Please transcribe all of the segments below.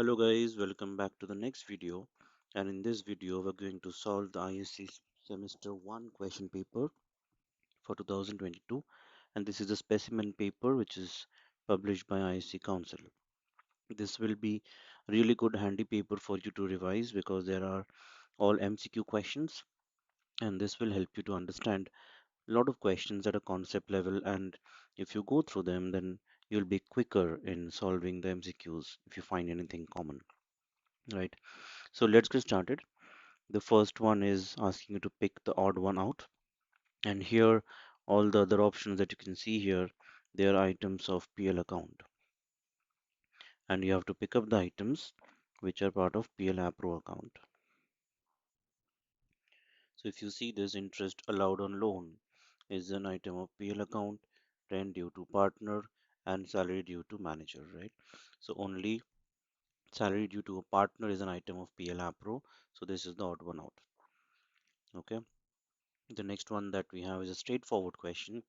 Hello guys, welcome back to the next video. And in this video we're going to solve the ISC semester 1 question paper for 2022, and this is a specimen paper which is published by ISC Council. This will be really good handy paper for you to revise because there are all MCQ questions, and this will help you to understand a lot of questions at a concept level, and if you go through them then you'll be quicker in solving the MCQs if you find anything common, right? So let's get started. The first one is asking you to pick the odd one out. And here, all the other options that you can see here, they are items of PL account. And you have to pick up the items which are part of PL Appro account. So if you see this, interest allowed on loan is an item of PL account, rent due to partner, and salary due to manager, right? So only salary due to a partner is an item of PL Appro. So this is the odd one out. Okay. The next one that we have is a straightforward question.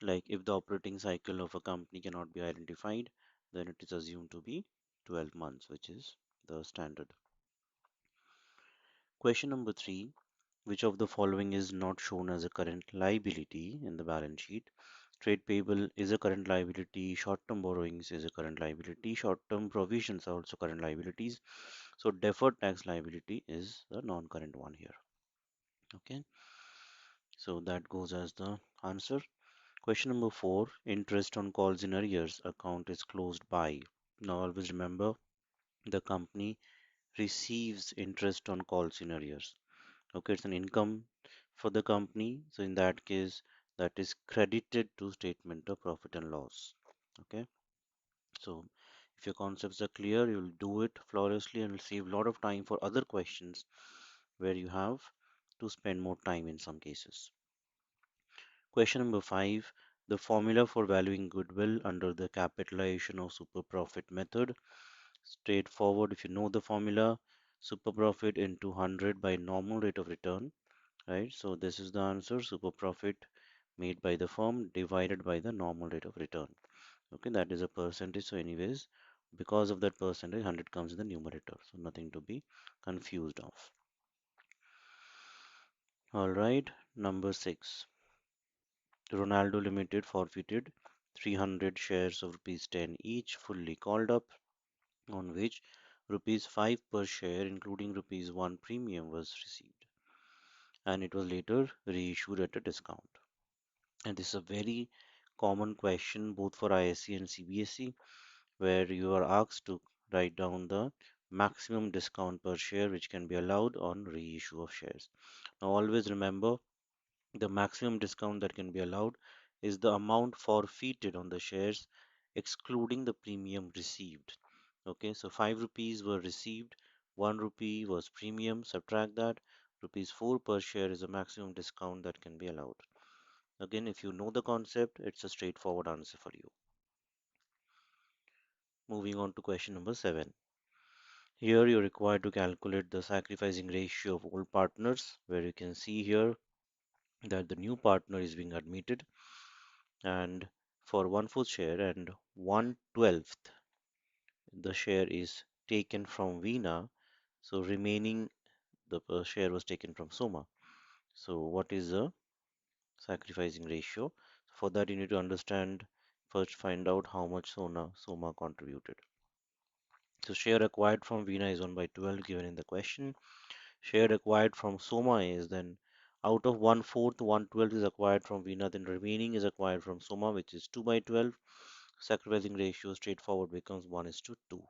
Like if the operating cycle of a company cannot be identified, then it is assumed to be 12 months, which is the standard. Question number 3. Which of the following is not shown as a current liability in the balance sheet? Trade payable is a current liability, short-term borrowings is a current liability, short-term provisions are also current liabilities. So deferred tax liability is the non-current one here. Okay, so that goes as the answer. Question number 4. Interest on calls in arrears account is closed by. Now always remember the company receives interest on calls in arrears. Okay, it's an income for the company. So in that case, that is credited to statement of profit and loss. Okay, so if your concepts are clear, you'll do it flawlessly and will save a lot of time for other questions where you have to spend more time in some cases. Question number 5. The formula for valuing goodwill under the capitalization of super profit method. Straightforward, if you know the formula, super profit into 100 by normal rate of return, right? So this is the answer, super profit made by the firm divided by the normal rate of return. Okay, that is a percentage. So anyways, because of that percentage, 100 comes in the numerator. So nothing to be confused of. All right, number 6. Ronaldo Limited forfeited 300 shares of rupees 10 each, fully called up, on which rupees 5 per share, including rupees 1 premium, was received, and it was later reissued at a discount. And this is a very common question both for ISC and CBSE, where you are asked to write down the maximum discount per share which can be allowed on reissue of shares. Now, always remember the maximum discount that can be allowed is the amount forfeited on the shares, excluding the premium received. Okay, so 5 rupees were received, 1 rupee was premium, subtract that, rupees 4 per share is the maximum discount that can be allowed. Again, if you know the concept, it's a straightforward answer for you. Moving on to question number 7. Here you're required to calculate the sacrificing ratio of all partners, where you can see here that the new partner is being admitted, and for 1/4 share and 1/12 the share is taken from Veena, so remaining the share was taken from Soma. So what is the sacrificing ratio? For that you need to understand, first find out how much Soma contributed. So share acquired from Veena is 1/12 given in the question. Share acquired from Soma is then out of 1/4, 1/12 is acquired from Veena, then remaining is acquired from Soma, which is 2/12. Sacrificing ratio straightforward becomes 1:2.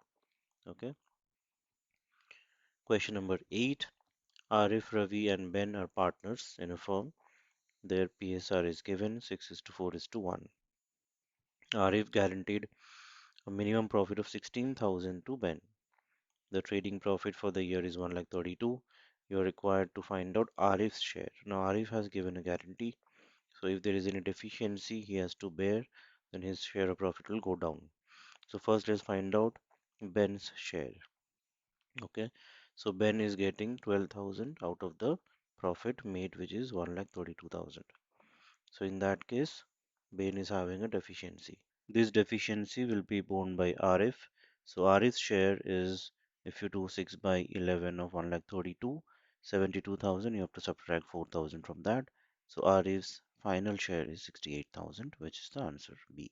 Okay. Question number 8. Arif, Ravi, and Ben are partners in a firm. Their PSR is given 6:4:1. Arif guaranteed a minimum profit of 16,000 to Ben. The trading profit for the year is 1,32,000. You are required to find out Arif's share. Now, Arif has given a guarantee, so if there is any deficiency he has to bear, then his share of profit will go down. So, first let's find out Ben's share. Okay, so Ben is getting 12,000 out of the profit made, which is 1,32,000. So, in that case, Ben is having a deficiency. This deficiency will be borne by Arif So Arif's share is, if you do 6 by 11 of 1 lakh 32, 72,000, you have to subtract 4,000 from that. So Arif's final share is 68,000, which is the answer B.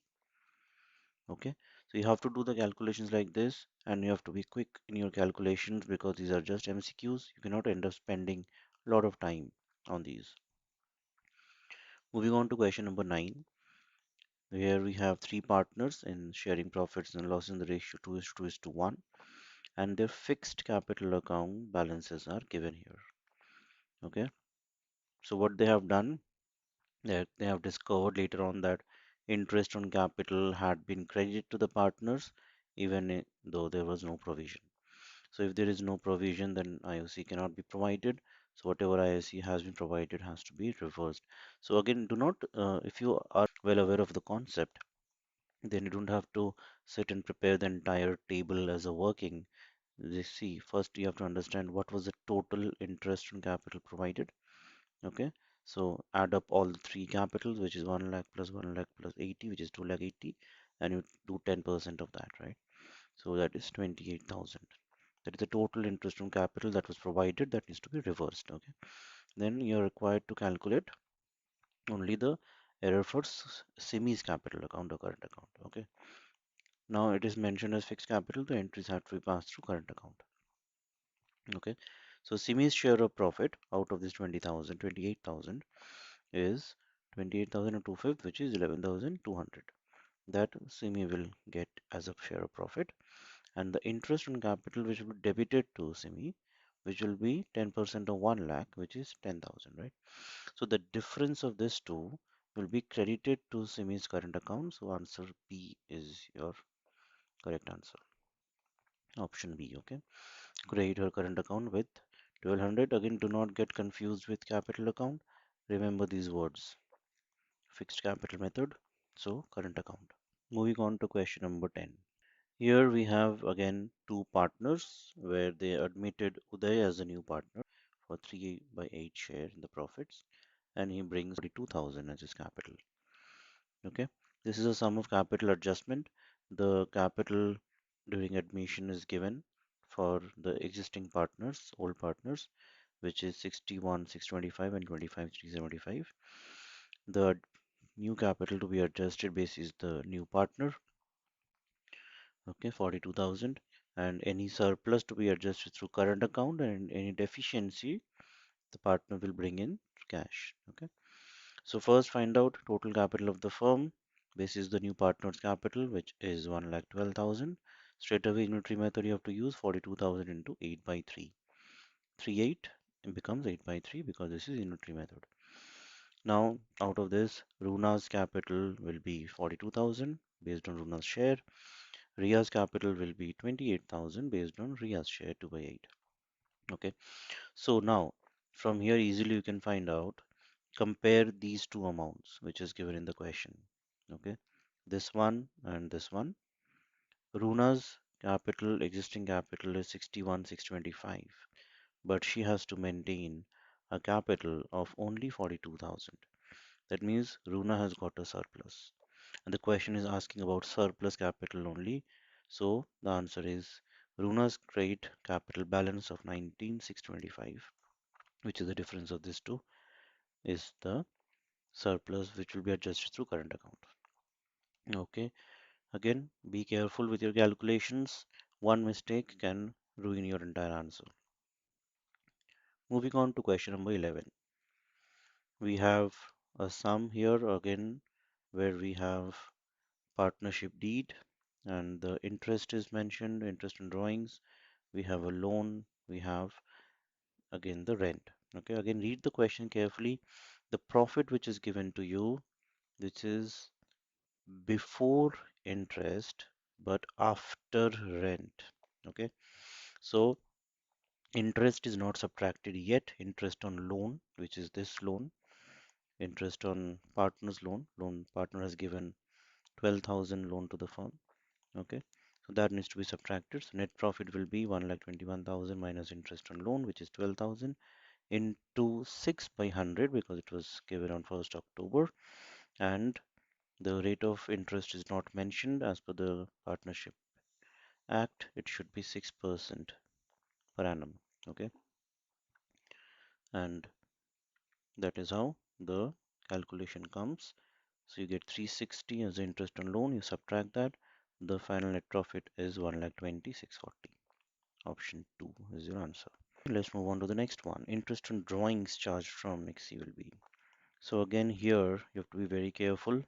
Okay, so you have to do the calculations like this, and you have to be quick in your calculations because these are just MCQs. You cannot end up spending a lot of time on these. Moving on to question number 9. Here we have three partners in sharing profits and losses in the ratio 2 is to 2 is to 1, and their fixed capital account balances are given here. Okay, so what they have done, they have discovered later on that interest on capital had been credited to the partners though there was no provision. So if there is no provision, then IOC cannot be provided. So whatever IOC has been provided has to be reversed. So again, do not, if you are well aware of the concept, then you don't have to sit and prepare the entire table as a working. You see, first you have to understand what was the total interest on capital provided. Okay, so add up all the three capitals, which is 1 lakh plus 1 lakh plus 80, which is 2 lakh 80, and you do 10% of that, right? So that is 28,000. That is the total interest on capital that was provided that needs to be reversed. Okay, then you're required to calculate only the error for SIMI's capital account or current account. Okay, now it is mentioned as fixed capital, the entries have to be passed through current account. Okay, so SIMI's share of profit out of this 20,000, 28,000 is 28,000 and 2/5, which is 11,200. That SIMI will get as a share of profit, and the interest on capital which will be debited to SIMI, which will be 10% of 1 lakh, which is 10,000, right? So the difference of this two will be credited to SIMI's current account. So answer B is your correct answer. Option B, okay? Credit her current account with 1200. Again, do not get confused with capital account. Remember these words. Fixed capital method. So current account. Moving on to question number 10. Here we have again two partners where they admitted Uday as a new partner for 3 by 8 share in the profits, and he brings 42,000 as his capital. Okay, this is a sum of capital adjustment. The capital during admission is given for the existing partners, old partners, which is 61,625 and 25,375. The new capital to be adjusted basis the new partner, okay, 42,000, and any surplus to be adjusted through current account, and any deficiency the partner will bring in cash. Okay, so first find out total capital of the firm. This is the new partner's capital, which is 1,12,000. Straight away unitary method you have to use 42,000 into 8 by 3. 38 it becomes 8 by 3 because this is unitary method. Now out of this, Runa's capital will be 42,000 based on Runa's share. Ria's capital will be 28,000 based on Ria's share 2 by 8. Okay, so now from here easily you can find out, compare these two amounts which is given in the question. Okay, this one and this one. Runa's capital, existing capital is 61,625, but she has to maintain a capital of only 42,000. That means Runa has got a surplus. And the question is asking about surplus capital only. So the answer is Runa's trade capital balance of 19,625, which is the difference of these two, is the surplus which will be adjusted through current account. Okay, again, be careful with your calculations. One mistake can ruin your entire answer. Moving on to question number 11. We have a sum here again where we have partnership deed and the interest is mentioned, interest on drawings. We have a loan, we have again the rent. Okay, again, read the question carefully. The profit which is given to you, which is before interest but after rent. Okay, so interest is not subtracted yet. Interest on loan, which is this loan, interest on partner's loan partner has given 12,000 loan to the firm. Okay, so that needs to be subtracted. So net profit will be 1,21,000 minus interest on loan, which is 12,000 into 6 by 100 because it was given on 1st October, and the rate of interest is not mentioned as per the partnership Act, it should be 6% per annum. Okay, and that is how the calculation comes. So you get 360 as the interest on loan, you subtract that, the final net profit is 1,20,640. Option 2 is your answer. Let's move on to the next one. Interest on drawings charged from NIXI will be. So again here you have to be very careful.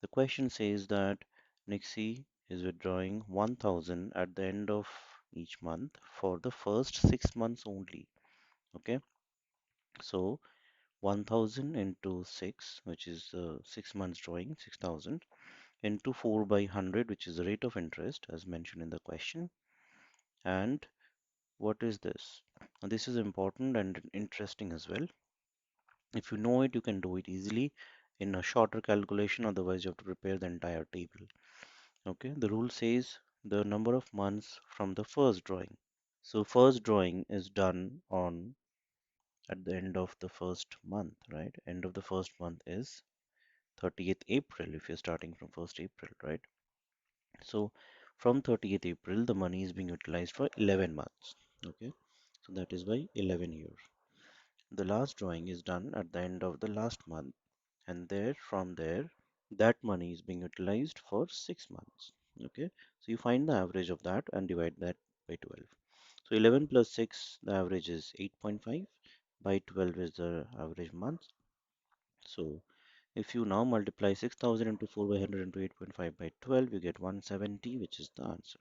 The question says that NIXI is withdrawing 1000 at the end of each month for the first 6 months only. Okay, so 1000 into 6, which is 6 months drawing, 6000, into 4 by 100, which is the rate of interest as mentioned in the question. And what is this? This is important and interesting as well. If you know it, you can do it easily in a shorter calculation, otherwise you have to prepare the entire table. Okay, the rule says the number of months from the first drawing. So first drawing is done on at the end of the first month, right? End of the first month is 30th April if you're starting from 1st April, right? So from 30th April, the money is being utilized for 11 months. Okay, so that is why 11 years. The last drawing is done at the end of the last month, and there from there, that money is being utilized for 6 months. Okay, so you find the average of that and divide that by 12. So 11 plus 6, the average is 8.5. By 12 is the average month. So if you now multiply 6000 into 4 by 100 into 8.5 by 12, you get 170, which is the answer.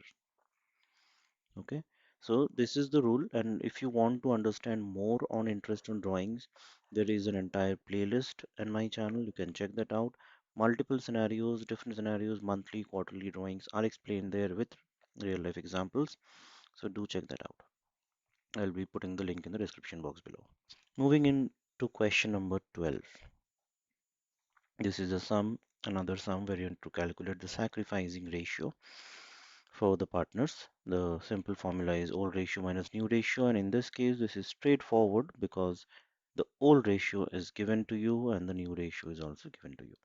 Okay, so this is the rule, and if you want to understand more on interest on drawings, there is an entire playlist in my channel. You can check that out. Multiple scenarios, different scenarios, monthly, quarterly drawings are explained there with real life examples. So do check that out. I'll be putting the link in the description box below. Moving into question number 12. This is a sum, another sum where you have to calculate the sacrificing ratio for the partners. The simple formula is old ratio minus new ratio, and in this case, this is straightforward because the old ratio is given to you and the new ratio is also given to you.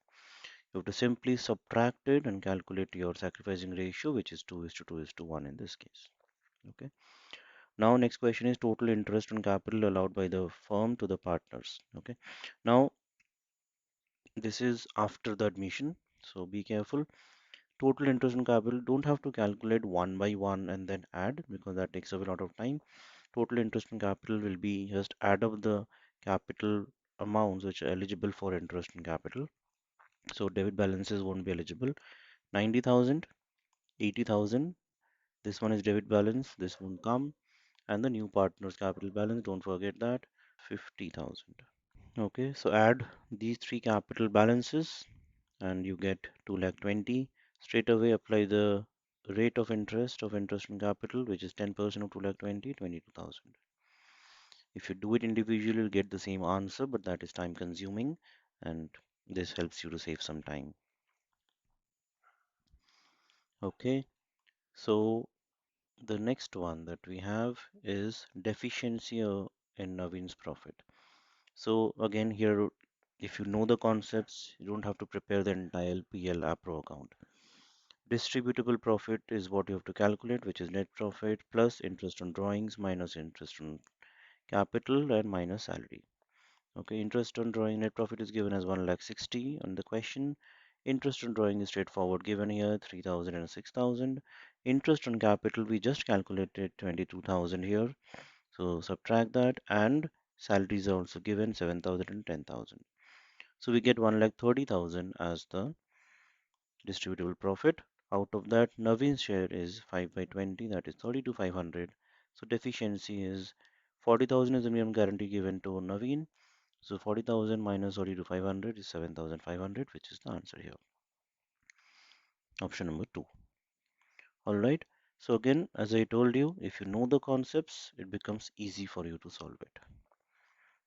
You have to simply subtract it and calculate your sacrificing ratio, which is 2 is to 2 is to 1 in this case. Okay. Now, next question is total interest on capital allowed by the firm to the partners. Okay. Now, this is after the admission, so be careful. Total interest on capital, don't have to calculate one by one and then add because that takes up a lot of time. Total interest on capital will be just add up the capital amounts which are eligible for interest on capital. So debit balances won't be eligible. 90,000, 80,000. This one is debit balance. This won't come. And the new partner's capital balance, don't forget that, 50,000. Okay, so add these three capital balances and you get 2,20,000. Straight away apply the rate of interest on capital, which is 10% of 2,20,000, 22,000. If you do it individually, you'll get the same answer, but that is time consuming and this helps you to save some time. Okay, so the next one that we have is deficiency in Naveen's profit. So again here, if you know the concepts, you don't have to prepare the entire PL APRO account. Distributable profit is what you have to calculate, which is net profit plus interest on drawings minus interest on capital and minus salary. Okay, interest on drawing net profit is given as 1,60,000 on the question. Interest on drawing is straightforward given here 3,000 and 6,000. Interest on capital we just calculated 22,000 here. So subtract that and salaries are also given 7,000 and 10,000. So we get 1,30,000 as the distributable profit. Out of that, Naveen's share is 5 by 20, that is 32,500. So deficiency is 40,000 is the minimum guarantee given to Naveen. So 40,000 minus 32,500 is 7,500, which is the answer here. Option number 2. Alright. So again, as I told you, if you know the concepts, it becomes easy for you to solve it.